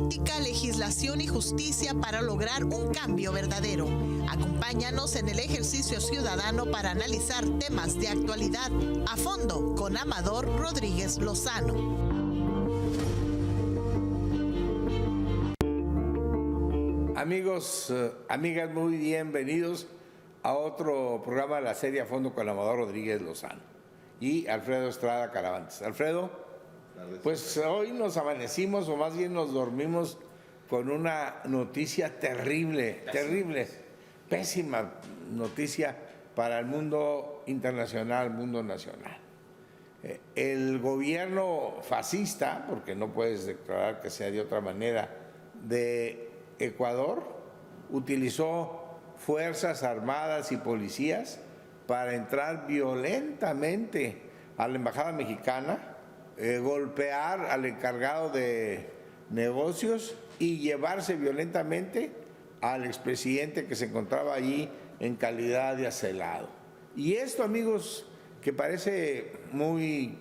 política, legislación y justicia para lograr un cambio verdadero. Acompáñanos en el ejercicio ciudadano para analizar temas de actualidad a fondo con Amador Rodríguez Lozano. Amigos, amigas, muy bienvenidos a otro programa de la serie A Fondo con Amador Rodríguez Lozano y Alfredo Estrada Caravantes. Alfredo, pues hoy nos amanecimos, o más bien nos dormimos con una noticia terrible, pésima noticia para el mundo internacional, el mundo nacional. El gobierno fascista, porque no puedes declarar que sea de otra manera, de Ecuador utilizó fuerzas armadas y policías para entrar violentamente a la embajada mexicana, golpear al encargado de negocios y llevarse violentamente al expresidente que se encontraba allí en calidad de acelado. Y esto, amigos, que parece muy,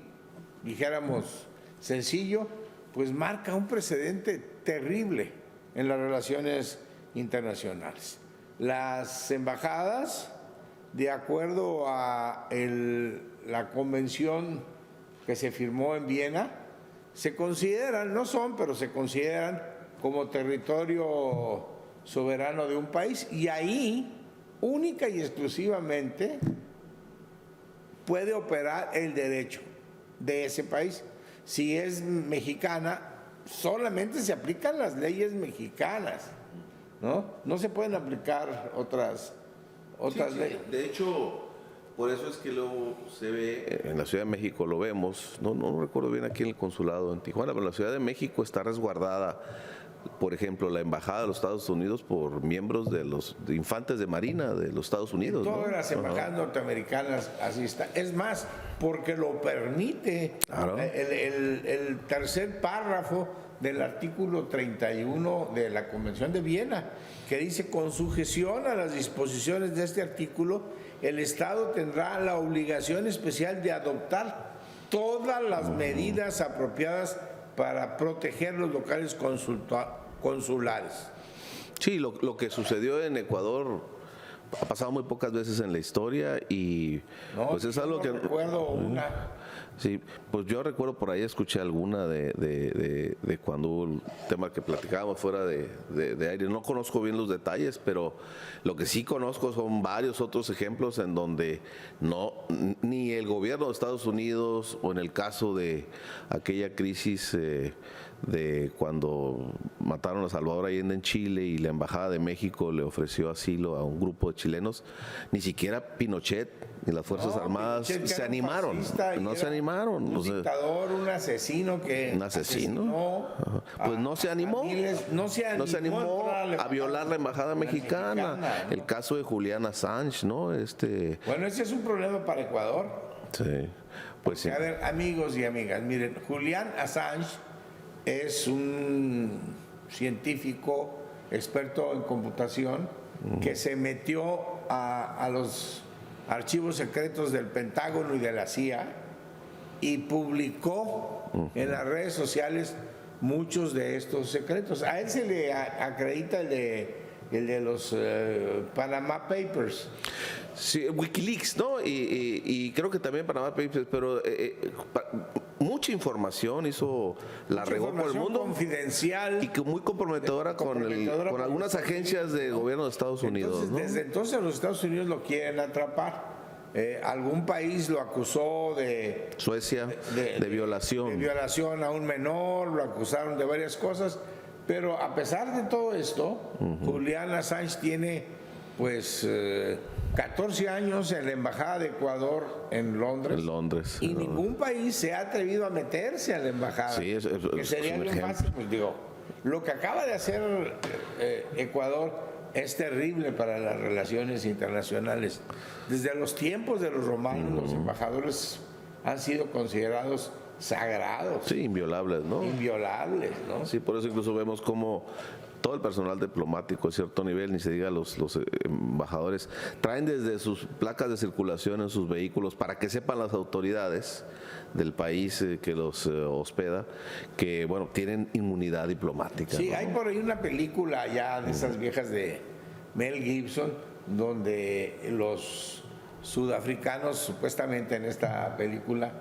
dijéramos, sencillo, pues marca un precedente terrible en las relaciones internacionales. Las embajadas, de acuerdo a la convención que se firmó en Viena, se consideran, no son, pero se consideran como territorio soberano de un país, y ahí, única y exclusivamente, puede operar el derecho de ese país. Si es mexicana, solamente se aplican las leyes mexicanas, ¿no? No se pueden aplicar otras leyes. De hecho, por eso es que luego se ve, en la Ciudad de México lo vemos, no recuerdo bien aquí en el consulado en Tijuana, pero la Ciudad de México está resguardada, por ejemplo, la embajada de los Estados Unidos por miembros de los infantes de Marina de los Estados Unidos. Todas las embajadas norteamericanas así está. Es más, porque lo permite el tercer párrafo del artículo 31 de la Convención de Viena, que dice: con sujeción a las disposiciones de este artículo, el Estado tendrá la obligación especial de adoptar todas las medidas apropiadas para proteger los locales consulares. Sí, lo que sucedió en Ecuador ha pasado muy pocas veces en la historia y pues es algo que recuerdo una. Sí, pues yo recuerdo por ahí, escuché alguna de cuando hubo el tema que platicábamos fuera de aire. No conozco bien los detalles, pero lo que sí conozco son varios otros ejemplos en donde ni el gobierno de Estados Unidos, o en el caso de aquella crisis de cuando mataron a Salvador Allende en Chile y la Embajada de México le ofreció asilo a un grupo de chilenos, ni siquiera Pinochet ni las Fuerzas Armadas se animaron. No se animaron. Un dictador, un asesino que... ¿Un asesino? Pues no se animó. No se animó a violar la Embajada mexicana. ¿No? El caso de Julian Assange, ¿no? Bueno, ese es un problema para Ecuador. Sí, pues sí. A ver, amigos y amigas, miren, Julian Assange es un científico experto en computación que se metió a los archivos secretos del Pentágono y de la CIA y publicó en las redes sociales muchos de estos secretos. A él se le acredita el de los Panama Papers. Sí, Wikileaks, ¿no? Y creo que también Panama Papers, pero mucha información la regó por el mundo, confidencial y que muy comprometedora con algunas agencias del gobierno de Estados Unidos. Entonces, ¿no? Desde entonces los Estados Unidos lo quieren atrapar. Algún país lo acusó de Suecia de violación. De violación a un menor, lo acusaron de varias cosas, pero a pesar de todo esto, Julian Assange tiene pues 14 años en la Embajada de Ecuador en Londres. Y ningún país se ha atrevido a meterse a la embajada. Sí, que sería bien fácil, pues digo, lo que acaba de hacer Ecuador es terrible para las relaciones internacionales. Desde los tiempos de los romanos, los embajadores han sido considerados sagrados. Sí, inviolables, ¿no? Inviolables, ¿no? Sí, por eso incluso vemos cómo todo el personal diplomático a cierto nivel, ni se diga los embajadores, traen desde sus placas de circulación en sus vehículos para que sepan las autoridades del país que los hospeda, que bueno, tienen inmunidad diplomática. Sí, ¿no? hay por ahí una película ya de esas viejas de Mel Gibson, donde los sudafricanos, supuestamente en esta película,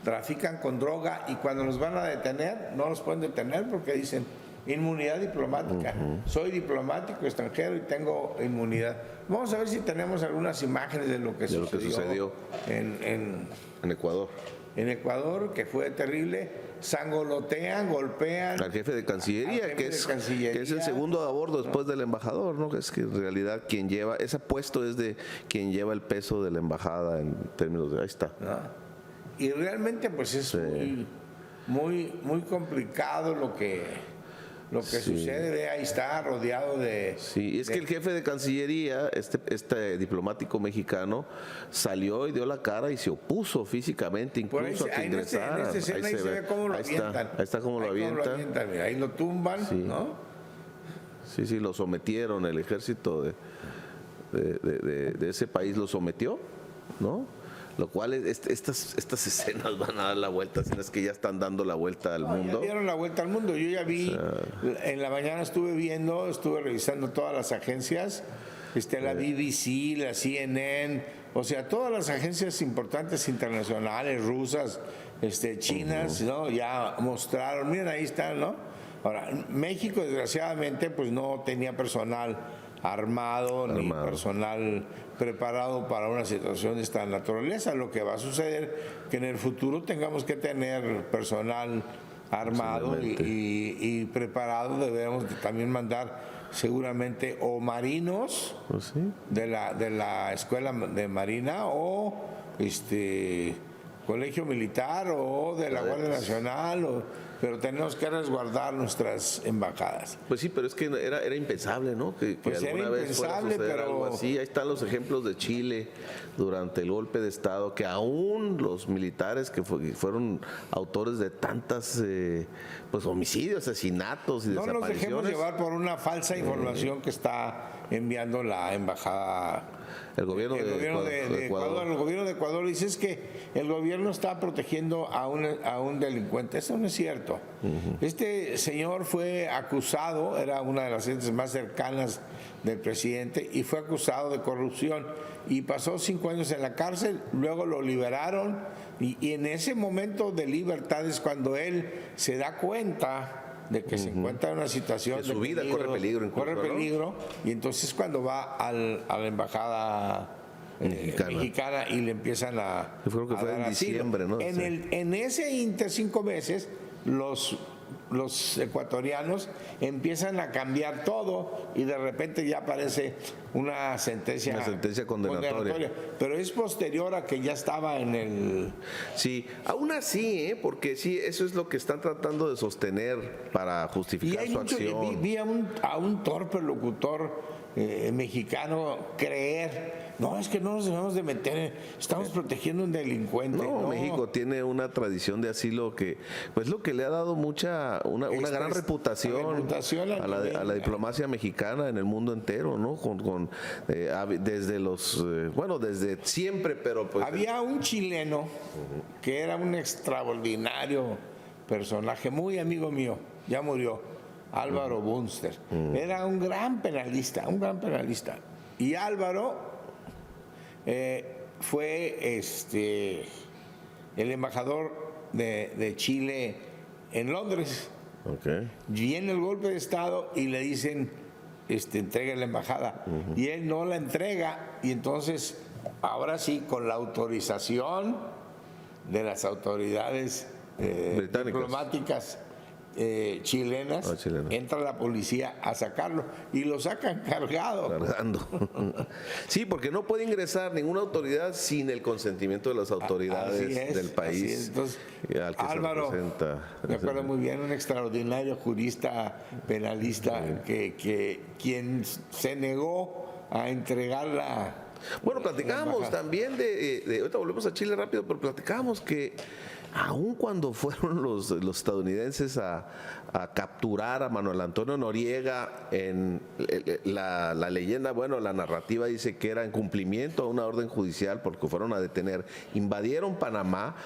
trafican con droga y cuando los van a detener, no los pueden detener porque dicen inmunidad diplomática. Soy diplomático extranjero y tengo inmunidad. Vamos a ver si tenemos algunas imágenes de lo que sucedió en Ecuador. En Ecuador, que fue terrible, sangolotean, golpean al jefe de Cancillería, que es el segundo a bordo después del embajador, ¿no? Que es que en realidad quien lleva, ese puesto es de quien lleva el peso de la embajada en términos de, ahí está. ¿No? Y realmente pues es muy complicado lo que sucede, ve, ahí está rodeado de... Sí, es que el jefe de Cancillería, este diplomático mexicano, salió y dio la cara y se opuso físicamente incluso a que ingresara. Ahí se ve cómo lo avientan. Ahí está cómo lo avientan. Mira, ahí lo tumban, sí. ¿no? Sí, lo sometieron, el ejército de ese país lo sometió, ¿no? Lo cual estas escenas van a dar la vuelta, sino es que ya están dando la vuelta al mundo. Ya dieron la vuelta al mundo. Yo ya vi, en la mañana estuve revisando todas las agencias, la BBC, la CNN, o sea, todas las agencias importantes internacionales, rusas, chinas, ¿no? Ya mostraron, miren, ahí están, ¿no? Ahora, México, desgraciadamente, pues no tenía personal armado ni personal preparado para una situación de esta naturaleza. Lo que va a suceder que en el futuro tengamos que tener personal armado y preparado. Debemos también mandar seguramente o marinos de la escuela de marina o colegio militar o de la Guardia Nacional pero tenemos que resguardar nuestras embajadas. Pues sí, pero es que era impensable, ¿no? Que pues alguna vez fuera a suceder algo así. Ahí están los ejemplos de Chile durante el golpe de Estado, que aún los militares que fueron autores de tantas pues homicidios, asesinatos y desapariciones. No nos dejemos llevar por una falsa información que está enviando la embajada. El gobierno de Ecuador. El gobierno de Ecuador dice es que el gobierno está protegiendo a un delincuente. Eso no es cierto. Este señor fue acusado, era una de las gentes más cercanas del presidente y fue acusado de corrupción y pasó 5 años en la cárcel, luego lo liberaron y en ese momento de libertad es cuando él se da cuenta de que se encuentra en una situación de su vida corre peligro, corre peligro, y entonces cuando va a la embajada mexicana y le empiezan a yo creo que fue en diciembre, ¿no? En ese inter 5 meses los ecuatorianos empiezan a cambiar todo y de repente ya aparece una sentencia condenatoria. Pero es posterior a que ya estaba en el... Sí, aún así, porque sí, eso es lo que están tratando de sostener para justificar su acción. Vi a un torpe locutor mexicano creer, no, es que no nos debemos de meter, estamos protegiendo a un delincuente. No, México tiene una tradición de asilo que, pues lo que le ha dado una gran reputación a la diplomacia mexicana en el mundo entero, ¿no? Desde siempre, pero pues... Había un chileno que era un extraordinario personaje, muy amigo mío, ya murió. Álvaro Bunster. Era un gran penalista. Y Álvaro fue el embajador de Chile en Londres. Viene el golpe de Estado y le dicen, entrega la embajada. Y él no la entrega. Y entonces, ahora sí, con la autorización de las autoridades diplomáticas chilenas, entra la policía a sacarlo y lo sacan cargando. Sí, porque no puede ingresar ninguna autoridad sin el consentimiento de las autoridades del país. Entonces, al que Álvaro, se representa. me acuerdo muy bien, un extraordinario jurista penalista que quien se negó a entregarla. Bueno, platicábamos también ahorita volvemos a Chile rápido, pero platicábamos que aun cuando fueron los estadounidenses a capturar a Manuel Antonio Noriega, en la leyenda, bueno, la narrativa dice que era en cumplimiento a una orden judicial porque fueron a detener, invadieron Panamá,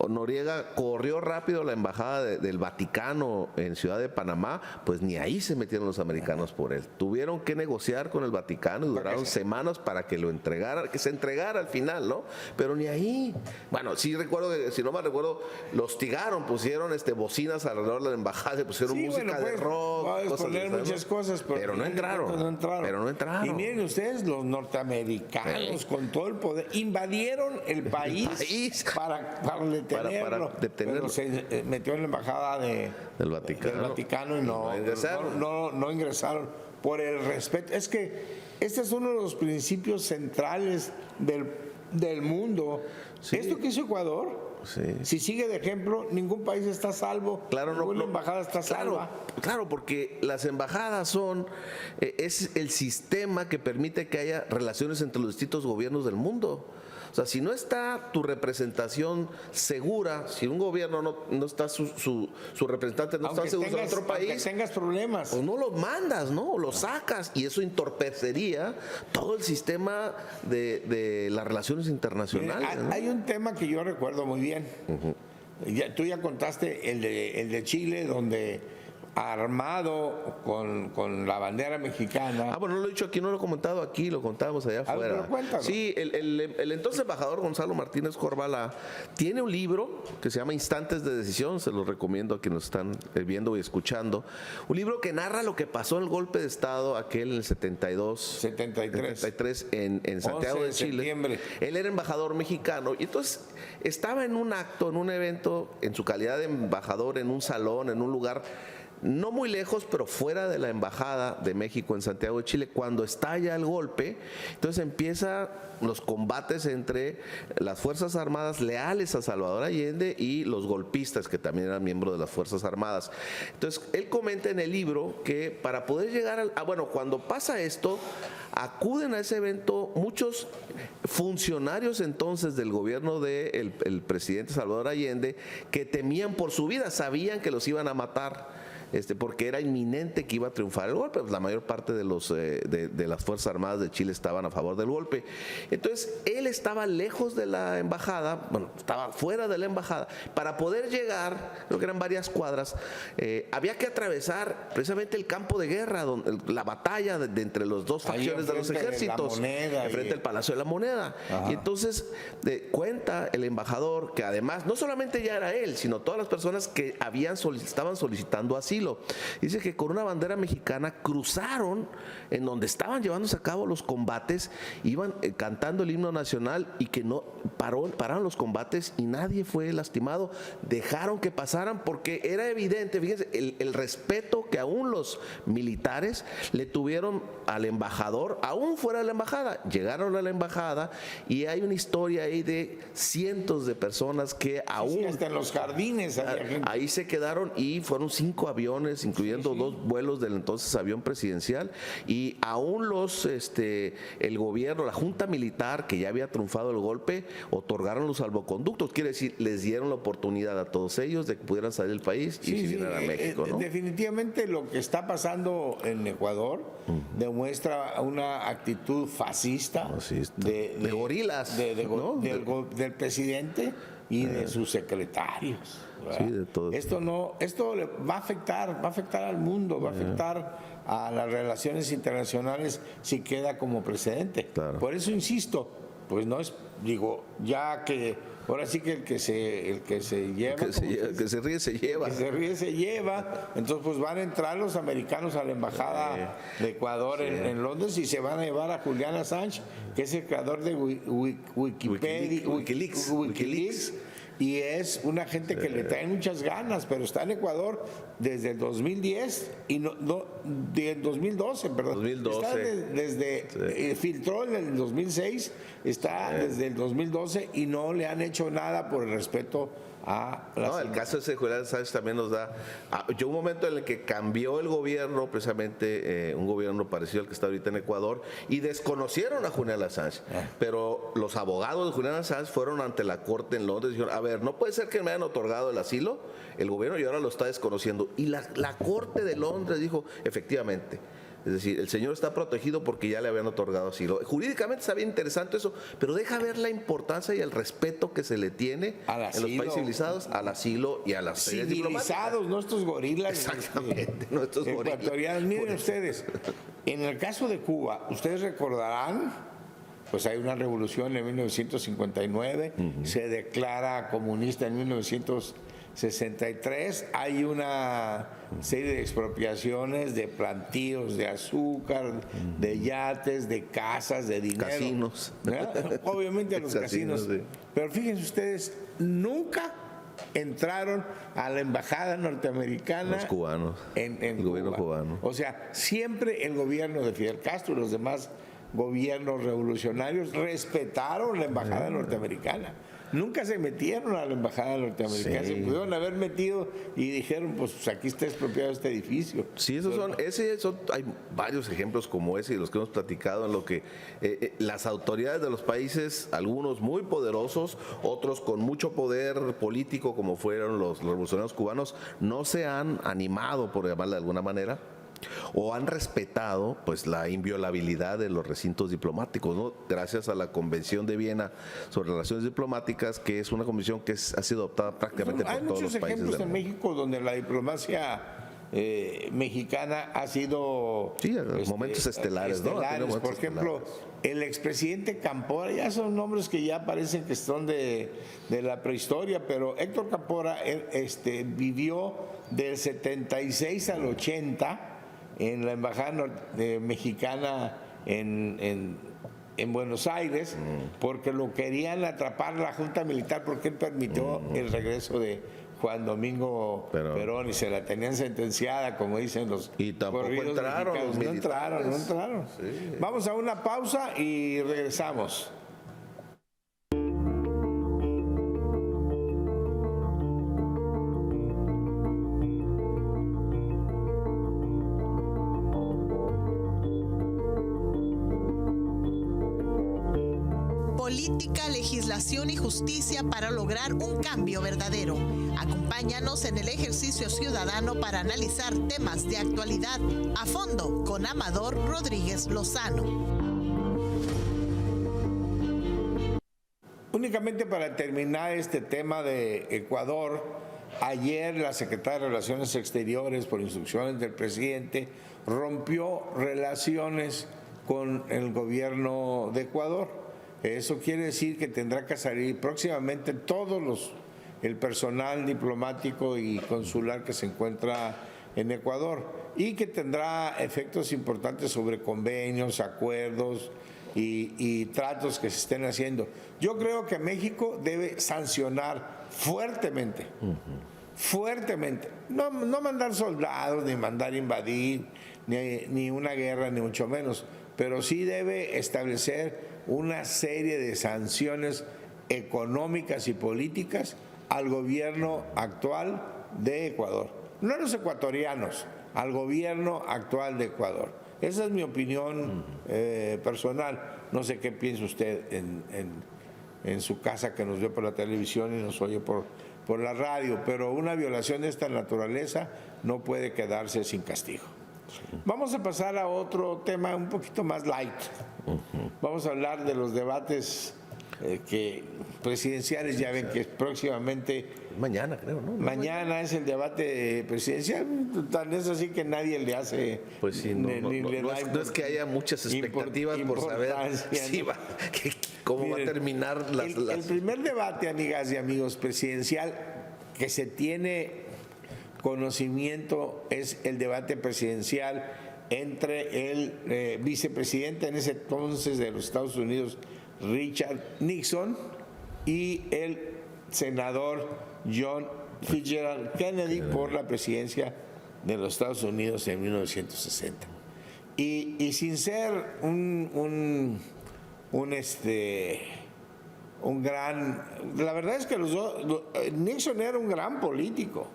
Noriega corrió rápido a la embajada del Vaticano en Ciudad de Panamá, pues ni ahí se metieron los americanos por él. Tuvieron que negociar con el Vaticano y duraron semanas para que lo entregara, que se entregara al final, ¿no? Pero ni ahí. Bueno, sí recuerdo que, si no mal recuerdo, lo hostigaron, pusieron bocinas alrededor de la embajada, pusieron música de rock, puedes poner muchas cosas, pero no entraron. Pero no entraron. Y miren ustedes, los norteamericanos con todo el poder invadieron el país para detenerlo. Pero se metió en la embajada del Vaticano y no ingresaron por el respeto. Es que este es uno de los principios centrales del mundo. Sí. Esto que hizo Ecuador, si sigue de ejemplo, ningún país está salvo, ninguna embajada está salva. Claro, porque las embajadas es el sistema que permite que haya relaciones entre los distintos gobiernos del mundo. O sea, si no está tu representación segura, si un gobierno no está su representante no está seguro en otro país, aunque tengas problemas, o no los mandas, ¿no? O los sacas, y eso entorpecería todo el sistema de las relaciones internacionales. Mira, hay un tema que yo recuerdo muy bien. Tú ya contaste el de Chile, donde armado con la bandera mexicana. Bueno, no lo he dicho aquí, no lo he comentado aquí, lo contábamos allá afuera. Pero cuéntalo. Sí, el entonces embajador Gonzalo Martínez Corbalá tiene un libro que se llama Instantes de Decisión, se lo recomiendo a quienes nos están viendo y escuchando. Un libro que narra lo que pasó en el golpe de Estado aquel en el 73 en Santiago de Chile. Septiembre. Él era embajador mexicano y entonces estaba en un acto, en un evento, en su calidad de embajador, en un salón, en un lugar no muy lejos, pero fuera de la embajada de México en Santiago de Chile, cuando estalla el golpe. Entonces empiezan los combates entre las Fuerzas Armadas leales a Salvador Allende y los golpistas, que también eran miembros de las Fuerzas Armadas. Entonces él comenta en el libro que para poder llegar cuando pasa esto, acuden a ese evento muchos funcionarios entonces del gobierno del presidente Salvador Allende, que temían por su vida, sabían que los iban a matar. Porque era inminente que iba a triunfar el golpe, pues la mayor parte de las Fuerzas Armadas de Chile estaban a favor del golpe. Entonces él estaba lejos de la embajada, estaba fuera de la embajada. Para poder llegar, creo que eran varias cuadras, había que atravesar precisamente el campo de guerra, la batalla entre los dos facciones de los ejércitos, enfrente del Palacio de la Moneda. Y entonces cuenta el embajador que además no solamente ya era él, sino todas las personas que estaban solicitando asilo. Dice que con una bandera mexicana cruzaron en donde estaban llevándose a cabo los combates, iban cantando el himno nacional y que no pararon los combates y nadie fue lastimado. Dejaron que pasaran porque era evidente, fíjense, el respeto que aún los militares le tuvieron al embajador, aún fuera de la embajada. Llegaron a la embajada y hay una historia ahí de cientos de personas que aún hasta en los jardines ahí se quedaron, y fueron 5 aviones, incluyendo 2 vuelos del entonces avión presidencial, y aún el gobierno, la junta militar que ya había triunfado el golpe, otorgaron los salvoconductos, quiere decir, les dieron la oportunidad a todos ellos de que pudieran salir del país y vinieran a México, ¿no? Definitivamente lo que está pasando en Ecuador demuestra una actitud fascista, de gorilas, del presidente y de sus secretarios. Sí, de todo. Esto va a afectar al mundo, va a afectar a las relaciones internacionales si queda como precedente. Claro. Por eso insisto, pues no es, ya que ahora sí que el que se lleva, que se ríe se lleva. Que se ríe se lleva. Entonces pues van a entrar los americanos a la embajada de Ecuador en Londres y se van a llevar a Julian Assange, que es el creador de Wikileaks. Y es una gente que le trae muchas ganas, pero está en Ecuador desde el 2010 y del 2012, perdón. 2012. Está filtró en el 2006, está desde el 2012 y no le han hecho nada por el respeto a la No, el caso de Julián Assange también nos da... Yo un momento en el que cambió el gobierno, precisamente un gobierno parecido al que está ahorita en Ecuador, y desconocieron a Julián Assange. Pero los abogados de Julián Assange fueron ante la corte en Londres y dijeron, a ver, no puede ser que me hayan otorgado el asilo, el gobierno y ahora lo está desconociendo. Y la corte de Londres dijo, efectivamente, es decir, el señor está protegido porque ya le habían otorgado asilo. Jurídicamente está bien interesante eso, pero deja ver la importancia y el respeto que se le tiene en los países civilizados al asilo y a las sedes civilizados, nuestros gorilas. Exactamente, nuestros ecuatorianos. Miren ustedes, en el caso de Cuba, ustedes recordarán, pues hay una revolución en 1959, se declara comunista en 1963, hay una serie de expropiaciones de plantíos de azúcar, de yates, de casas, de dinero. Casinos. Obviamente los casinos. Sí. Pero fíjense ustedes, nunca entraron a la embajada norteamericana. Los cubanos. En el gobierno cubano. O sea, siempre el gobierno de Fidel Castro y los demás gobiernos revolucionarios respetaron la embajada norteamericana. Nunca se metieron a la embajada norteamericana, se pudieron haber metido y dijeron, pues aquí está expropiado este edificio. Sí, hay varios ejemplos como ese y los que hemos platicado en lo que las autoridades de los países, algunos muy poderosos, otros con mucho poder político como fueron los revolucionarios cubanos, no se han animado, por llamarle de alguna manera, o han respetado pues la inviolabilidad de los recintos diplomáticos, ¿no? Gracias a la Convención de Viena sobre Relaciones Diplomáticas, que es una convención que ha sido adoptada prácticamente por todos los países. Hay muchos ejemplos en México donde la diplomacia mexicana ha sido momentos estelares, ¿no? Por ejemplo, el expresidente Cámpora, ya son nombres que ya parecen que son de la prehistoria, pero Héctor Cámpora vivió del 76 al 80 en la embajada mexicana en Buenos Aires, porque lo querían atrapar la Junta Militar porque él permitió el regreso de Juan Domingo Perón y se la tenían sentenciada, como dicen los y tampoco entraron los militares. No entraron. Sí. Vamos a una pausa y regresamos. Política, legislación y justicia para lograr un cambio verdadero. Acompáñanos en el ejercicio ciudadano para analizar temas de actualidad a fondo con Amador Rodríguez Lozano. Únicamente para terminar este tema de Ecuador, ayer la Secretaría de Relaciones Exteriores, por instrucciones del presidente, rompió relaciones con el gobierno de Ecuador. Eso quiere decir que tendrá que salir próximamente el personal diplomático y consular que se encuentra en Ecuador y que tendrá efectos importantes sobre convenios, acuerdos y tratos que se estén haciendo. Yo creo que México debe sancionar fuertemente, no mandar soldados, ni mandar invadir, ni una guerra, ni mucho menos, pero sí debe establecer una serie de sanciones económicas y políticas al gobierno actual de Ecuador. No a los ecuatorianos, al gobierno actual de Ecuador. Esa es mi opinión personal. No sé qué piensa usted en su casa, que nos ve por la televisión y nos oye por la radio, pero una violación de esta naturaleza no puede quedarse sin castigo. Vamos a pasar a otro tema un poquito más light. Vamos a hablar de los debates presidenciales. Ya ven que próximamente... Mañana, creo, ¿no? Mañana es el debate presidencial. Tan es así que nadie le hace... Pues sí, no es que haya muchas expectativas por saber cómo va a terminar el primer debate, amigas y amigos, presidencial que se tiene conocimiento es el debate presidencial entre el vicepresidente en ese entonces de los Estados Unidos, Richard Nixon, y el senador John Fitzgerald Kennedy por la presidencia de los Estados Unidos en 1960. Y sin ser un La verdad es que Nixon era un gran político.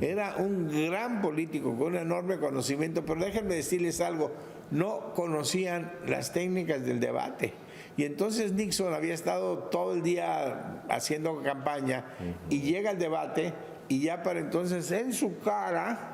Era un gran político con un enorme conocimiento, pero déjenme decirles algo, no conocían las técnicas del debate. Y entonces Nixon había estado todo el día haciendo campaña y llega el debate y ya para entonces en su cara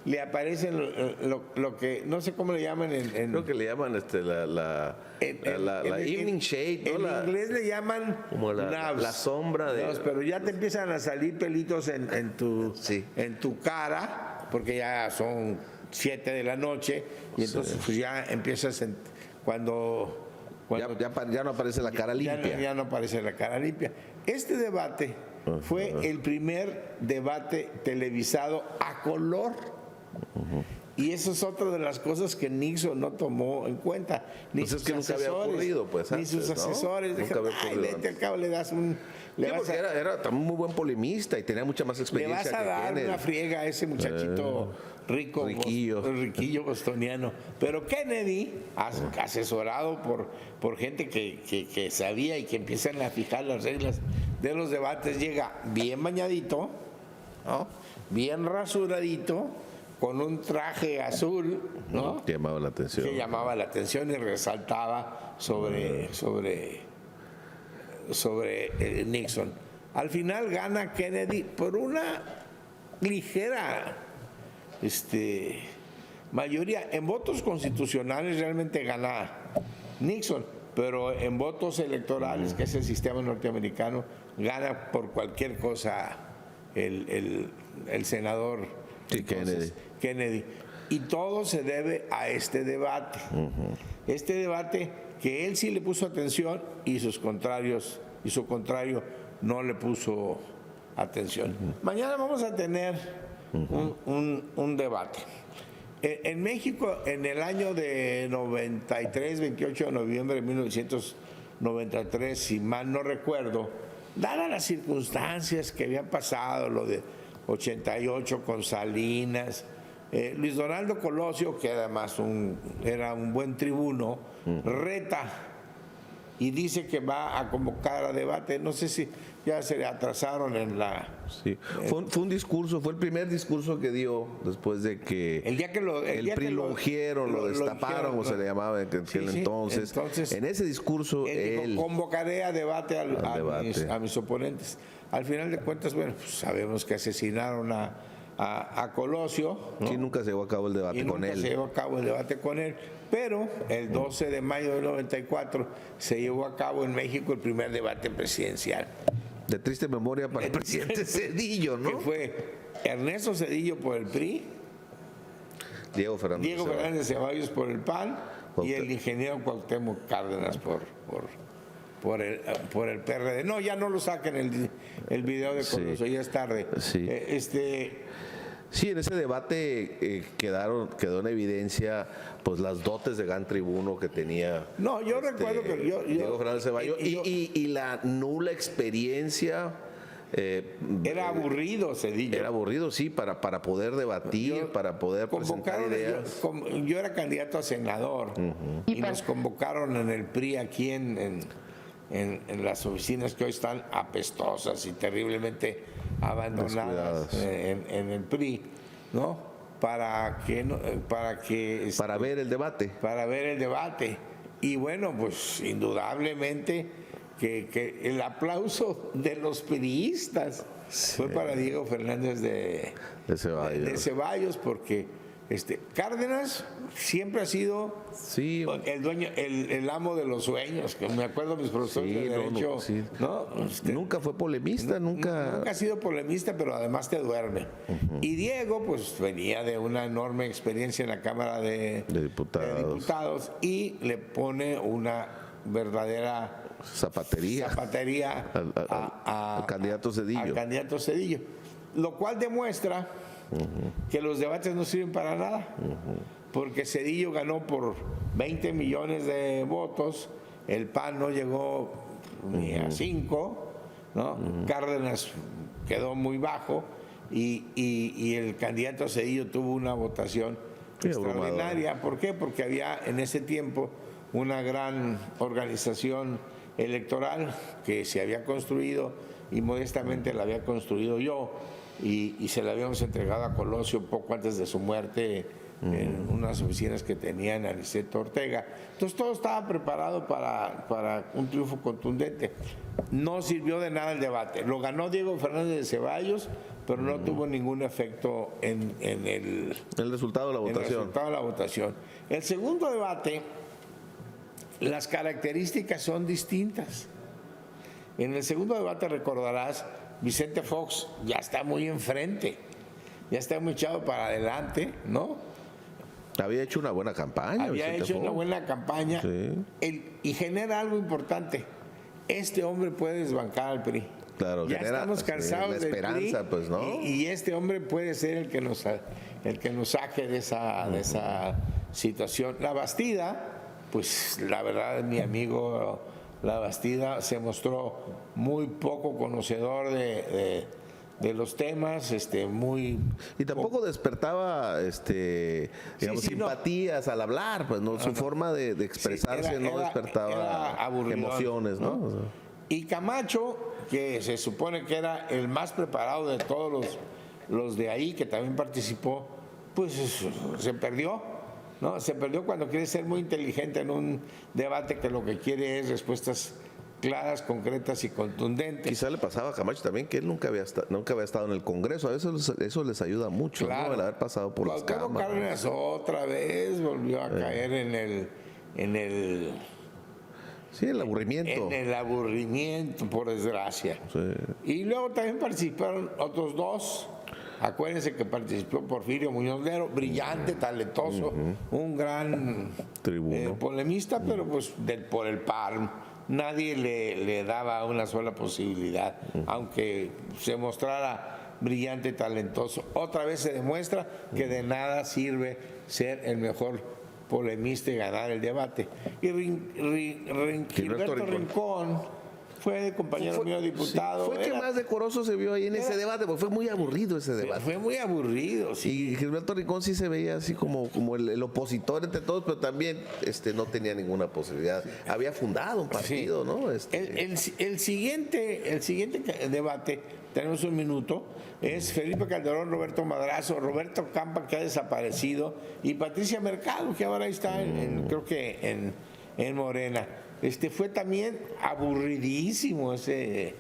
le aparecen lo que, no sé cómo le llaman Creo que le llaman la evening shade, ¿no? En inglés le llaman como la sombra de... pero ya te empiezan a salir pelitos en tu cara, porque ya son 7 de la noche y entonces pues ya empiezas cuando ya no aparece la cara limpia. Ya no aparece la cara limpia. Este debate fue el primer debate televisado a color. Y eso es otra de las cosas que Nixon no tomó en cuenta. Ni Pues sus es que nunca había asesores, ocurrido, pues, ni antes, sus asesores. ¿no? Nunca había ocurrido Al cabo le das un... Porque era también muy buen polimista y tenía mucha más Le experiencia. vas a dar una friega a ese muchachito riquillo bostoniano. Pero Kennedy, asesorado por gente que sabía y que empiezan a fijar las reglas de los debates, llega bien bañadito, ¿no? Bien rasuradito, con un traje azul, ¿no? Que llamaba la atención. Que llamaba la atención y resaltaba sobre Nixon. Al final gana Kennedy por una ligera mayoría. En votos constitucionales realmente gana Nixon, pero en votos electorales, que es el sistema norteamericano, gana por cualquier cosa el senador Kennedy. Y todo se debe a este debate. Este debate que él sí le puso atención y su contrario no le puso atención. Mañana vamos a tener un debate. En México, en el año de 93, 28 de noviembre de 1993, si mal no recuerdo, dadas las circunstancias que habían pasado, lo de 88 con Salinas, Luis Donaldo Colosio, que además era un buen tribuno, reta y dice que va a convocar a debate. No sé si ya se le atrasaron en la... Sí. Fue un discurso, fue el primer discurso que dio después de que el PRI lo ungieron, lo destaparon, como se le llamaba en aquel entonces. En ese discurso él dijo, convocaré a debate a mis oponentes. Al final de cuentas, bueno, pues sabemos que asesinaron a Colosio, ¿no? Sí, nunca se llevó a cabo el debate con él. Se llevó a cabo el debate con él, pero el 12 de mayo del 94 se llevó a cabo en México el primer debate presidencial. De triste memoria para el presidente Zedillo, ¿no? Que fue Ernesto Zedillo por el PRI, Diego Fernández Ceballos por el PAN y el ingeniero Cuauhtémoc Cárdenas por el PRD. No, ya no lo saquen el video de Colosio, ya es tarde. Sí. Sí, en ese debate quedó en evidencia pues las dotes de gran tribuno que tenía. No, yo recuerdo que Diego Fernández Ceballos y la nula experiencia. Era aburrido Zedillo. Era aburrido, sí, para poder debatir, para poder presentar ideas. Yo era candidato a senador y nos convocaron en el PRI aquí en las oficinas que hoy están apestosas y terriblemente abandonadas en el PRI, ¿no? Para ver el debate. Y bueno, pues indudablemente que el aplauso de los priistas fue para Diego Fernández de Ceballos, porque Cárdenas siempre ha sido el dueño, el amo de los sueños, que me acuerdo mis profesores de Derecho. Nunca fue polemista, nunca ha sido polemista, pero además te duerme. Y Diego, pues venía de una enorme experiencia en la Cámara de Diputados y le pone una verdadera zapatería al candidato Zedillo. Lo cual demuestra que los debates no sirven para nada, porque Zedillo ganó por 20 millones de votos, el PAN no llegó ni a 5, ¿no? Cárdenas quedó muy bajo y el candidato Zedillo tuvo una votación extraordinaria. ¿Por qué? Porque había en ese tiempo una gran organización electoral que se había construido y modestamente la había construido yo y se la habíamos entregado a Colosio poco antes de su muerte en unas oficinas que tenía en Aniceto Ortega. Entonces todo estaba preparado para un triunfo contundente. No sirvió de nada el debate. Lo ganó Diego Fernández de Ceballos, pero no tuvo ningún efecto en el resultado de la votación. El resultado de la votación. El segundo debate, las características son distintas. En el segundo debate, recordarás, Vicente Fox ya está muy enfrente, ya está muy echado para adelante, ¿no? Había hecho una buena campaña. Había hecho una buena campaña, sí. Y genera algo importante. Este hombre puede desbancar al PRI. Claro, ya estamos cansados de la esperanza, del PRI, pues, ¿no? Y este hombre puede ser el que nos saque de esa situación. La Bastida, pues la verdad, mi amigo La Bastida se mostró muy poco conocedor de los temas, muy... Y tampoco despertaba, digamos, simpatías al hablar, pues, ¿no? Su forma de expresarse no despertaba emociones, ¿no? O sea. Y Camacho, que se supone que era el más preparado de todos los de ahí, que también participó, pues se perdió, ¿no? Se perdió cuando quiere ser muy inteligente en un debate que lo que quiere es respuestas claras, concretas y contundentes. Quizá le pasaba a Camacho también que él nunca había estado en el Congreso. A veces eso les ayuda mucho, claro, ¿no? El haber pasado por las cámaras. Cárdenas otra vez volvió a caer en el sí, el aburrimiento. En el aburrimiento, por desgracia. Sí. Y luego también participaron otros dos. Acuérdense que participó Porfirio Muñoz Lero, brillante, talentoso, un gran polemista, pero pues por el PAR nadie le daba una sola posibilidad, aunque se mostrara brillante, talentoso. Otra vez se demuestra que de nada sirve ser el mejor polemista y ganar el debate. Y Gilberto Rincón fue compañero mío diputado. Fue que más decoroso se vio ahí en ese debate, porque fue muy aburrido ese debate. Fue muy aburrido, sí. Y Gilberto Rincón sí se veía así como el opositor entre todos, pero también no tenía ninguna posibilidad. Había fundado un partido, sí. ¿no? El siguiente debate, tenemos un minuto, es Felipe Calderón, Roberto Madrazo, Roberto Campa, que ha desaparecido, y Patricia Mercado, que ahora está creo que en Morena. Fue también aburridísimo ese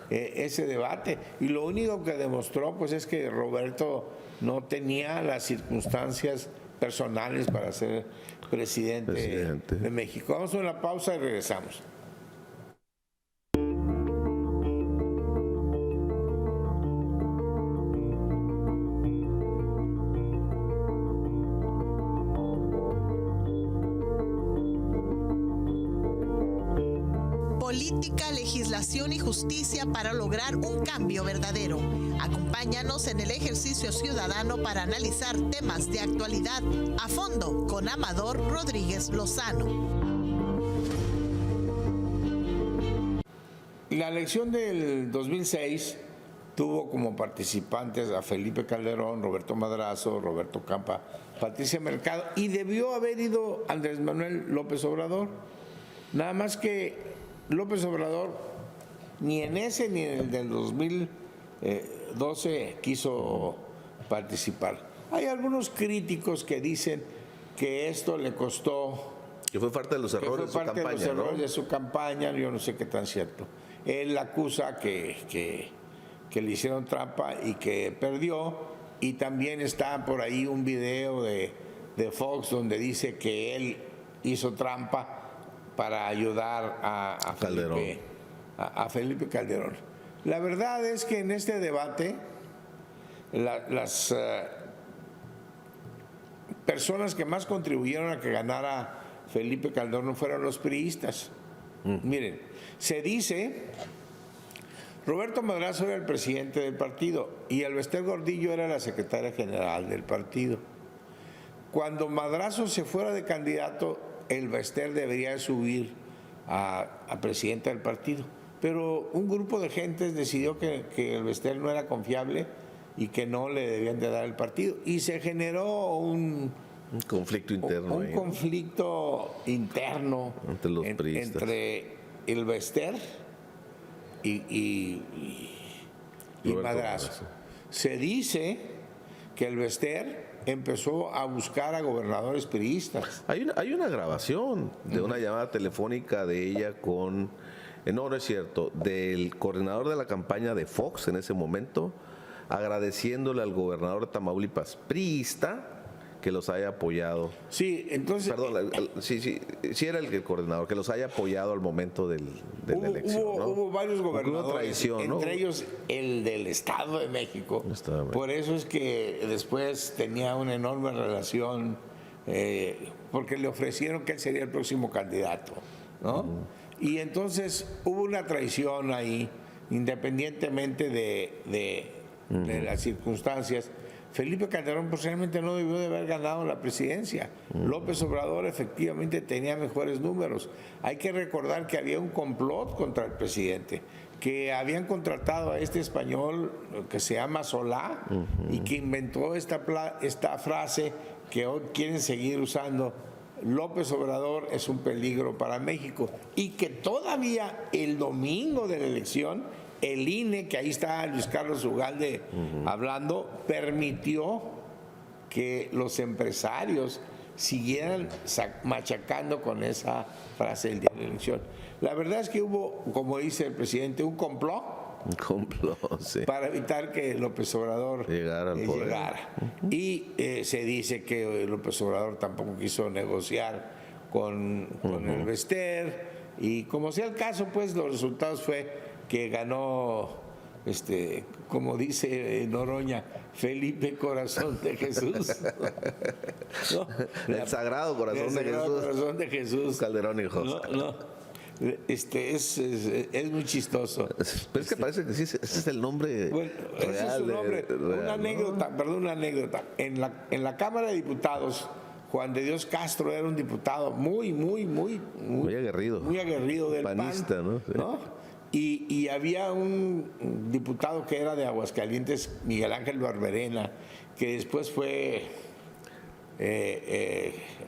debate, y lo único que demostró pues es que Roberto no tenía las circunstancias personales para ser presidente de México. Vamos a una pausa y regresamos. Política, legislación y justicia para lograr un cambio verdadero. Acompáñanos en el ejercicio ciudadano para analizar temas de actualidad a fondo con Amador Rodríguez Lozano. La elección del 2006 tuvo como participantes a Felipe Calderón, Roberto Madrazo, Roberto Campa, Patricia Mercado, y debió haber ido Andrés Manuel López Obrador. Nada más que López Obrador ni en ese ni en el del 2012 quiso participar. Hay algunos críticos que dicen que esto le costó... Que fue parte de los errores de su campaña, de los errores de su campaña, yo no sé qué tan cierto. Él acusa que le hicieron trampa y que perdió, y también está por ahí un video de Fox donde dice que él hizo trampa para ayudar a Felipe Calderón. La verdad es que en este debate las personas que más contribuyeron a que ganara Felipe Calderón fueron los priistas. Miren, se dice, Roberto Madrazo era el presidente del partido y Elbester Gordillo era la secretaria general del partido. Cuando Madrazo se fuera de candidato, Elbester debería subir a presidente del partido, pero un grupo de gentes decidió que Elbester no era confiable y que no le debían de dar el partido, y se generó un conflicto interno, entre los priistas, entre el Bester y Madrazo. Se dice que el Bester empezó a buscar a gobernadores priistas. Hay una grabación de una llamada telefónica de ella con, no es cierto, del coordinador de la campaña de Fox en ese momento, agradeciéndole al gobernador de Tamaulipas, priista, que los haya apoyado. Sí, entonces... Perdón, sí era el coordinador, que los haya apoyado al momento de la elección. Hubo varios gobernadores, hubo traición, entre ellos el del Estado de México. Por eso es que después tenía una enorme relación, porque le ofrecieron que él sería el próximo candidato, ¿no? Y entonces hubo una traición ahí, independientemente de las circunstancias. Felipe Calderón posiblemente no debió de haber ganado la presidencia. López Obrador efectivamente tenía mejores números. Hay que recordar que había un complot contra el presidente, que habían contratado a este español que se llama Solá y que inventó esta frase que hoy quieren seguir usando: López Obrador es un peligro para México, y que todavía el domingo de la elección el INE, que ahí está Luis Carlos Ugalde hablando, permitió que los empresarios siguieran machacando con esa frase del día de la elección. La verdad es que hubo, como dice el presidente, un complot. Sí. Para evitar que López Obrador llegara al poder. Y se dice que López Obrador tampoco quiso negociar con el Bester, y como sea el caso, pues los resultados fue que ganó, como dice Noroña, Felipe Corazón de Jesús. ¿No? El Sagrado Corazón de Jesús. Corazón de Jesús. Calderón Hijos. No. Es muy chistoso. Pero es que parece que sí, ese es el nombre. Bueno, ese es su nombre. Una anécdota. En la Cámara de Diputados, Juan de Dios Castro era un diputado muy aguerrido. Muy aguerrido del panista, PAN, ¿no? Sí. ¿no? Y había un diputado que era de Aguascalientes, Miguel Ángel Barberena, que después fue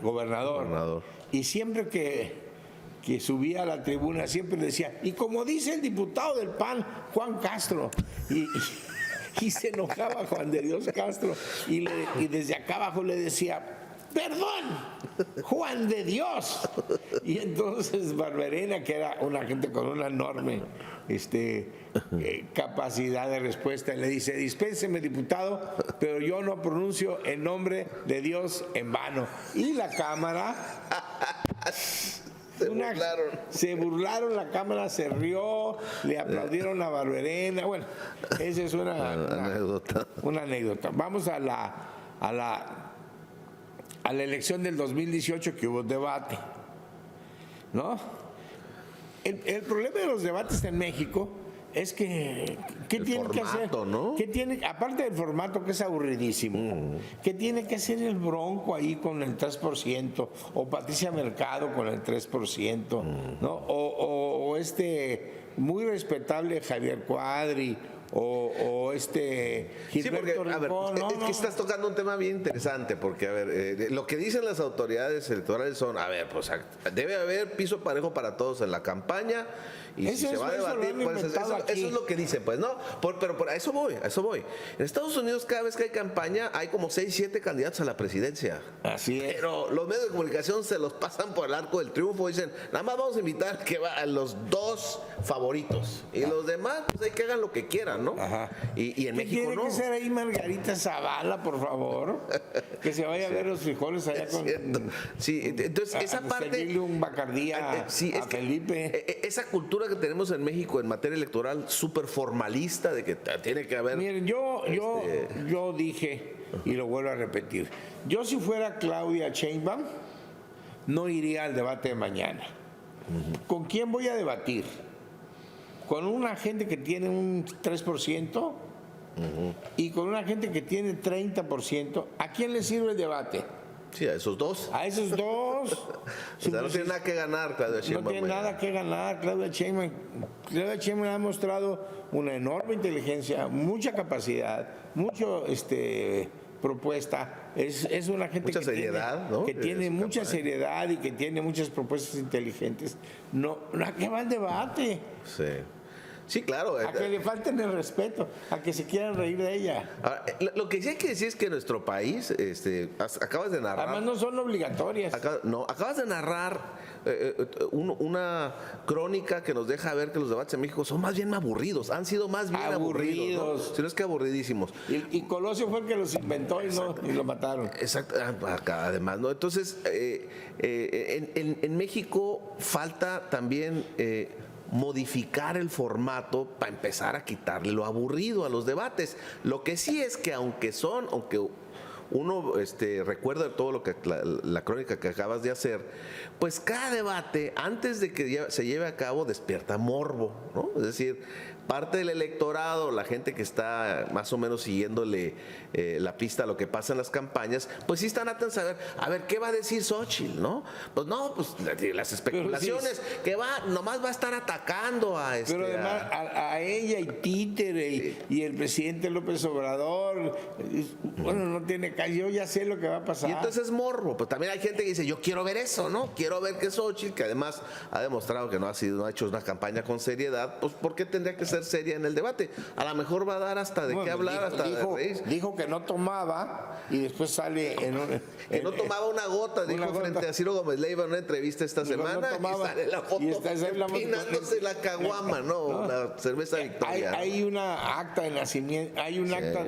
gobernador. Y siempre que subía a la tribuna, siempre decía, y como dice el diputado del PAN, Juan Castro. Y se enojaba Juan de Dios Castro. Y desde acá abajo le decía, perdón, Juan de Dios. Y entonces Barberena, que era una gente con una enorme capacidad de respuesta, le dice, dispénseme, diputado, pero yo no pronuncio el nombre de Dios en vano. Y la Cámara se burlaron, la Cámara se rió, le aplaudieron a Barberena. Bueno, esa es una anécdota. Vamos a la elección del 2018, que hubo debate, ¿no? El problema de los debates en México es que ¿qué tiene que hacer? ¿No? Aparte del formato, que es aburridísimo, ¿qué tiene que hacer el Bronco ahí con el 3%? O Patricia Mercado con el 3%, ¿no? O muy respetable Javier Cuadri, o Gilberto Rincón. Es que estás tocando un tema bien interesante, porque, a ver, lo que dicen las autoridades electorales son, pues debe haber piso parejo para todos en la campaña, y si se va a debatir, pues eso es lo que dicen, pues, ¿no? Pero a eso voy. En Estados Unidos, cada vez que hay campaña, hay como 6, 7 candidatos a la presidencia. Así es. Pero los medios de comunicación se los pasan por el arco del triunfo, dicen, nada más vamos a invitar a los 2 favoritos, y los demás, pues hay que hagan lo que quieran, ¿no? Ajá. Y en México tiene no. que ser ahí Margarita Zavala, por favor, que se vaya a ver los frijoles allá con... Sí, entonces esa parte... servirle un Bacardí a Felipe. Esa cultura que tenemos en México en materia electoral, súper formalista, de que tiene que haber... Miren, yo dije, y lo vuelvo a repetir, yo si fuera Claudia Sheinbaum, no iría al debate de mañana. ¿Con quién voy a debatir? ¿Con una gente que tiene un 3% y con una gente que tiene 30%? ¿A quién le sirve el debate? Sí, a esos dos. A esos dos. O sea, no tiene nada que ganar Claudia Sheinbaum. No tiene nada que ganar Claudia Sheinbaum. Claudia Sheinbaum ha mostrado una enorme inteligencia, mucha capacidad, mucho propuesta. Es una gente mucha que seriedad, ¿no? Que tiene mucha seriedad y que tiene muchas propuestas inteligentes. No, ¿a qué va el debate? Sí. Sí, claro. A que le falten el respeto, a que se quieran reír de ella. Ahora, lo que sí hay que decir es que nuestro país, acabas de narrar. Además no son obligatorias. Acabas de narrar una crónica que nos deja ver que los debates en México son más bien aburridos, han sido más bien aburridos, ¿no? Si no es que aburridísimos. Y Colosio fue el que los inventó y lo mataron. Exacto, además, ¿no? Entonces, en México falta también modificar el formato para empezar a quitarle lo aburrido a los debates. Lo que sí es que aunque uno recuerda todo lo que la crónica que acabas de hacer, pues cada debate antes de que se lleve a cabo despierta morbo, ¿no? Es decir, parte del electorado, la gente que está más o menos siguiéndole la pista a lo que pasa en las campañas, pues sí están atentos a ver qué va a decir Xóchitl, ¿no? Pues no, pues las especulaciones que nomás va a estar atacando a Pero además a ella y Títere y el presidente López Obrador, bueno, no tiene caso, yo ya sé lo que va a pasar. Y entonces es morbo, pues también hay gente que dice, yo quiero ver eso, ¿no? Quiero ver que Xóchitl, que además ha demostrado que no ha hecho una campaña con seriedad, pues ¿por qué tendría que ser seria en el debate? A lo mejor va a dar hasta de qué hablar, dijo que no tomaba y después sale que no tomaba una gota, dijo frente a Ciro Gómez Leiva en una entrevista esta semana, no tomaba, y sale la foto empinándose la caguama, ¿no? La cerveza Victoria. Hay una acta de nacimiento, hay un acta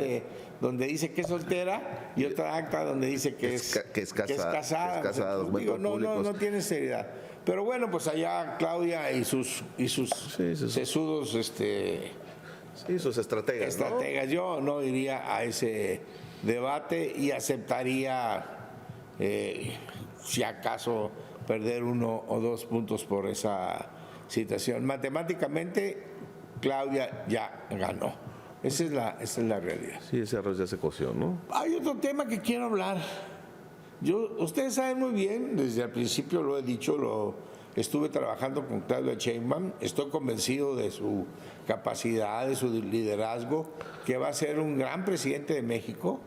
donde dice que es soltera y otra acta donde dice que es casada. Digo, no tiene seriedad. Pero bueno, pues allá Claudia y sus sesudos sus estrategas, ¿no? Yo no iría a ese debate y aceptaría si acaso perder 1 o 2 puntos por esa situación. Matemáticamente Claudia ya ganó. Esa es la realidad. Sí, ese arroz ya se coció, ¿no? Hay otro tema que quiero hablar. Ustedes saben muy bien, desde el principio lo he dicho, estuve trabajando con Claudia Sheinbaum, estoy convencido de su capacidad, de su liderazgo, que va a ser un gran presidente de México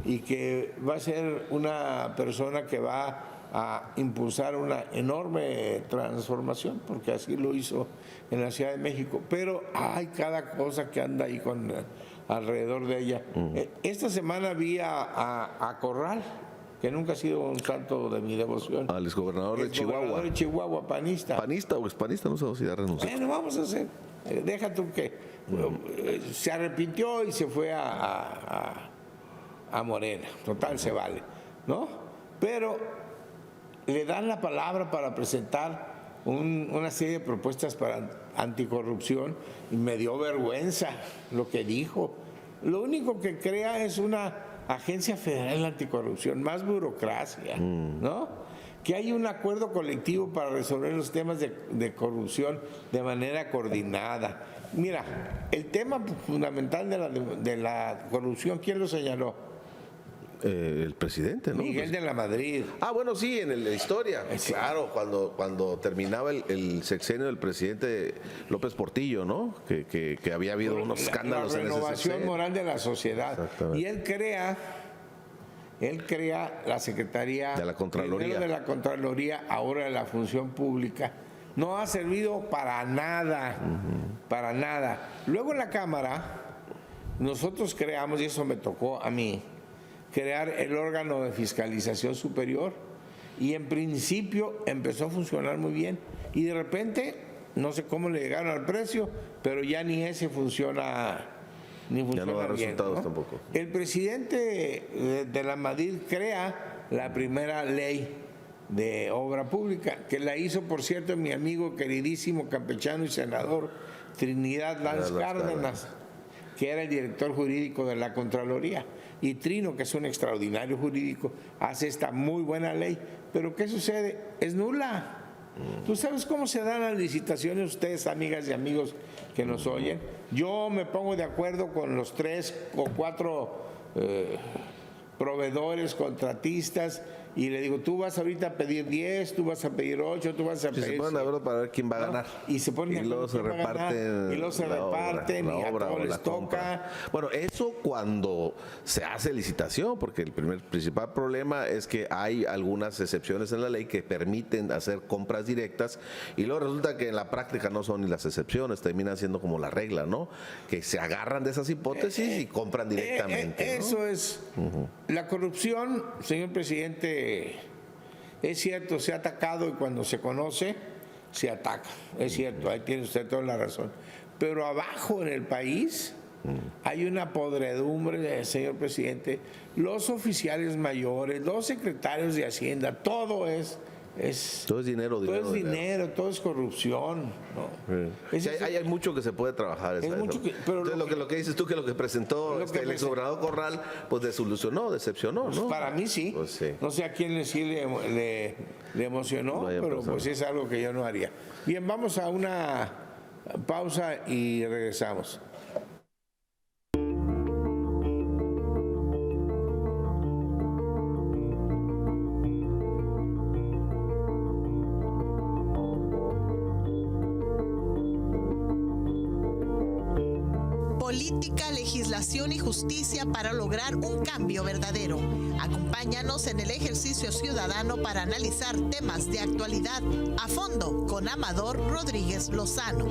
y que va a ser una persona que va a impulsar una enorme transformación, porque así lo hizo en la Ciudad de México. Pero hay cada cosa que anda ahí alrededor de ella. Esta semana vi a Corral, que nunca ha sido un santo de mi devoción. Al exgobernador de Chihuahua. Gobernador de Chihuahua, panista. Panista o expanista, no sé si ya renunció. Bueno, vamos a hacer. Deja tú que se arrepintió y se fue a Morena. Total, se vale, ¿no? Pero le dan la palabra para presentar una serie de propuestas para anticorrupción y me dio vergüenza lo que dijo. Lo único que crea es una agencia federal de anticorrupción, más burocracia, ¿no? Que hay un acuerdo colectivo para resolver los temas de corrupción de manera coordinada. Mira, el tema fundamental de la corrupción, ¿quién lo señaló? El presidente, ¿no? Miguel de la Madrid. Bueno, sí, en la historia. Sí. Claro, cuando terminaba el sexenio del presidente López Portillo, ¿no? Que había habido unos escándalos en ese sexenio. La renovación moral de la sociedad. Y él crea la Secretaría de la Contraloría, ahora de la Función Pública. No ha servido para nada, para nada. Luego en la Cámara, nosotros creamos, y eso me tocó a mí, crear el órgano de fiscalización superior, y en principio empezó a funcionar muy bien y de repente no sé cómo le llegaron al precio, pero ya ni ese funciona ya no da bien, resultados, ¿no? tampoco. El presidente de la Madrid crea la primera ley de obra pública, que la hizo, por cierto, mi amigo queridísimo campechano y senador Trinidad Lanz Cárdenas, que era el director jurídico de la Contraloría. Y Trino, que es un extraordinario jurídico, hace esta muy buena ley. Pero ¿qué sucede? Es nula. ¿Tú sabes cómo se dan las licitaciones ustedes, amigas y amigos que nos oyen? Yo me pongo de acuerdo con los 3 o 4 proveedores, contratistas, y le digo, tú vas ahorita a pedir 10, tú vas a pedir 8, tú vas a pedir... Se ponen de acuerdo para ver quién va a ganar. Y se ponen y luego se reparten. Y luego se reparten y a todos les toca. Bueno, eso cuando se hace licitación, porque el principal problema es que hay algunas excepciones en la ley que permiten hacer compras directas y luego resulta que en la práctica no son ni las excepciones, terminan siendo como la regla, ¿no? Que se agarran de esas hipótesis y compran directamente. ¿no? Eso es. La corrupción, señor presidente, es cierto, se ha atacado y cuando se conoce, se ataca. Es cierto, ahí tiene usted toda la razón. Pero abajo en el país hay una podredumbre, señor presidente. Los oficiales mayores, los secretarios de Hacienda, todo es dinero, todo es corrupción. ¿No? Sí, hay mucho que se puede trabajar. Entonces, lo que dices tú, que lo que presentó el exgobernador Corral, pues decepcionó, pues ¿no? Para mí sí. Pues sí. No sé a quién le emocionó, pero pues es algo que yo no haría. Bien, vamos a una pausa y regresamos. Política, legislación y justicia para lograr un cambio verdadero. Acompáñanos en el ejercicio ciudadano para analizar temas de actualidad a fondo con Amador Rodríguez Lozano.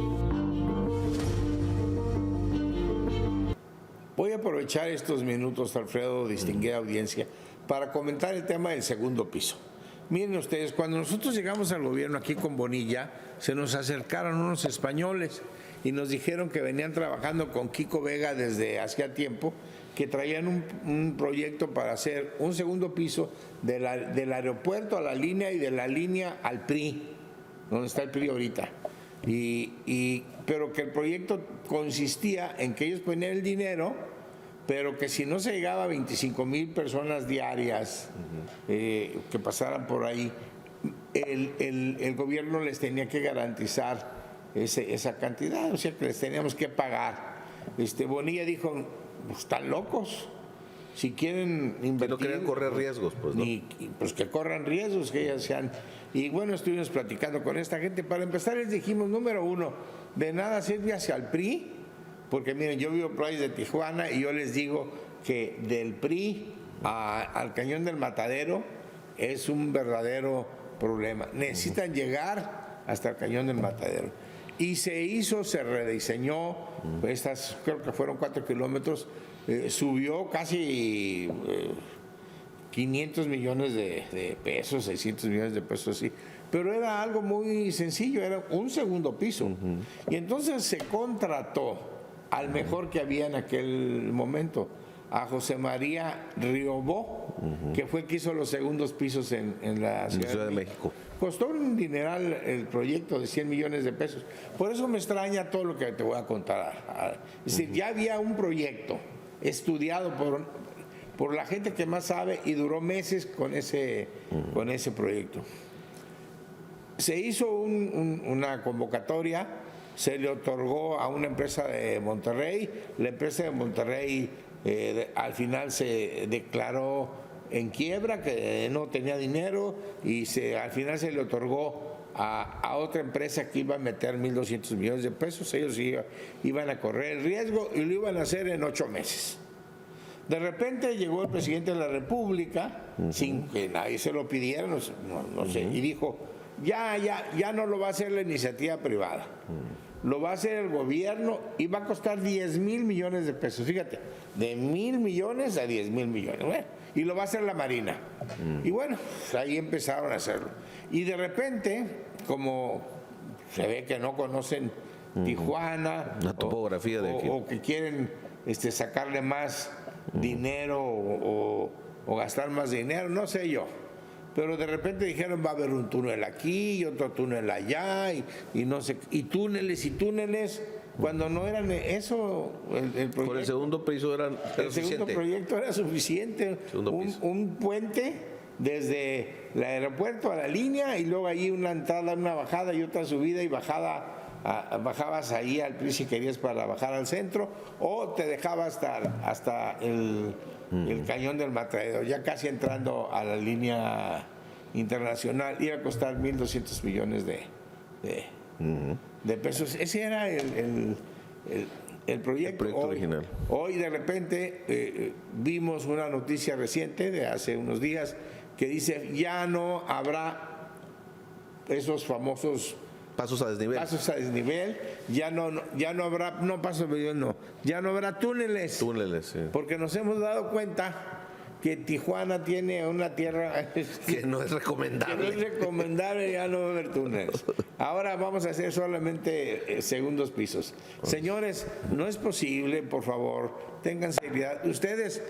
Voy a aprovechar estos minutos, Alfredo, distinguida audiencia, para comentar el tema del segundo piso. Miren ustedes, cuando nosotros llegamos al gobierno aquí con Bonilla, se nos acercaron unos españoles y nos dijeron que venían trabajando con Kiko Vega desde hacía tiempo, que traían un proyecto para hacer un segundo piso del aeropuerto a la línea y de la línea al PRI, donde está el PRI ahorita. Pero que el proyecto consistía en que ellos ponían el dinero, pero que si no se llegaba a 25,000 personas diarias que pasaran por ahí, el gobierno les tenía que garantizar esa cantidad, o sea que les teníamos que pagar. Bonilla dijo, pues, están locos, si quieren invertir... No querían correr riesgos, pues, ¿no? Pues que corran riesgos, que ellas sean... Y bueno, estuvimos platicando con esta gente. Para empezar les dijimos, número uno, de nada sirve hacia el PRI, porque miren, yo vivo por ahí de Tijuana y yo les digo que del PRI al Cañón del Matadero es un verdadero problema. Necesitan llegar hasta el Cañón del Matadero. Y se rediseñó, estas creo que fueron 4 kilómetros, subió casi 500 millones de pesos, 600 millones de pesos, sí. Pero era algo muy sencillo, era un segundo piso. Y entonces se contrató al mejor que había en aquel momento, a José María Riobó, que fue el que hizo los segundos pisos en la Ciudad de México. Costó un dineral el proyecto de 100 millones de pesos. Por eso me extraña todo lo que te voy a contar. Es decir, ya había un proyecto estudiado por la gente que más sabe y duró meses con ese proyecto. Se hizo una convocatoria, se le otorgó a una empresa de Monterrey. La empresa de Monterrey al final se declaró en quiebra, que no tenía dinero, y al final se le otorgó a otra empresa que iba a meter 1.200 millones de pesos. Ellos iban a correr el riesgo y lo iban a hacer en 8 meses. De repente llegó el presidente de la República, sin que nadie se lo pidiera, no sé, y dijo, ya no lo va a hacer la iniciativa privada, lo va a hacer el gobierno y va a costar 10,000 millones de pesos. Fíjate, de 1,000 millones a 10,000 millones. Bueno, y lo va a hacer la Marina. Y bueno, ahí empezaron a hacerlo. Y de repente, como se ve que no conocen Tijuana, la topografía de aquí, o que quieren sacarle más dinero o gastar más dinero, no sé yo. Pero de repente dijeron, va a haber un túnel aquí y otro túnel allá, y no sé, y túneles, cuando no eran eso, el proyecto. Por el segundo piso era el segundo proyecto era suficiente. Un puente desde el aeropuerto a la línea, y luego ahí una entrada, una bajada y otra subida y bajada bajabas ahí al PRI si querías para bajar al centro, o te dejaba hasta el cañón del Matadero, ya casi entrando a la línea internacional. Iba a costar 1.200 millones de pesos. Ese era el proyecto original. Hoy de repente vimos una noticia reciente de hace unos días que dice ya no habrá esos famosos pasos a desnivel, ya no habrá, no pasos a desnivel, no, ya no habrá túneles. Sí. Porque nos hemos dado cuenta que Tijuana tiene una tierra que no es recomendable. Que no es recomendable, ya no va a haber túneles. Ahora vamos a hacer solamente segundos pisos. Señores, no es posible, por favor, tengan seriedad. Ustedes,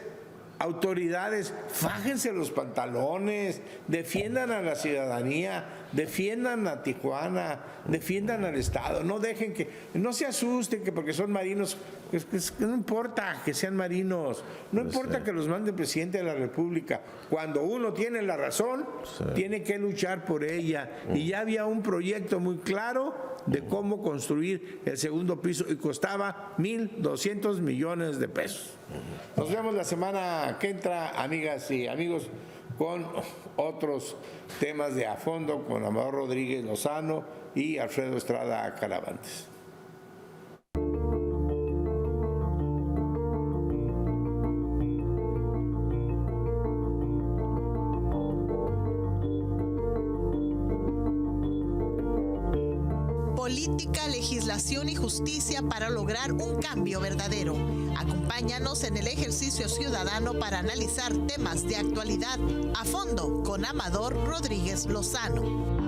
autoridades, fájense los pantalones, defiendan a la ciudadanía, defiendan a Tijuana, defiendan al Estado, no dejen que, no se asusten que porque son marinos, no importa que sean marinos, no importa que los mande el presidente de la República, cuando uno tiene la razón, tiene que luchar por ella, y ya había un proyecto muy claro de cómo construir el segundo piso y costaba 1.200 millones de pesos. Nos vemos la semana que entra, amigas y amigos, con otros temas de a fondo con Amador Rodríguez Lozano y Alfredo Estrada Caravantes. Política, legislación y justicia para lograr un cambio verdadero. Acompáñanos en el ejercicio ciudadano para analizar temas de actualidad a fondo con Amador Rodríguez Lozano.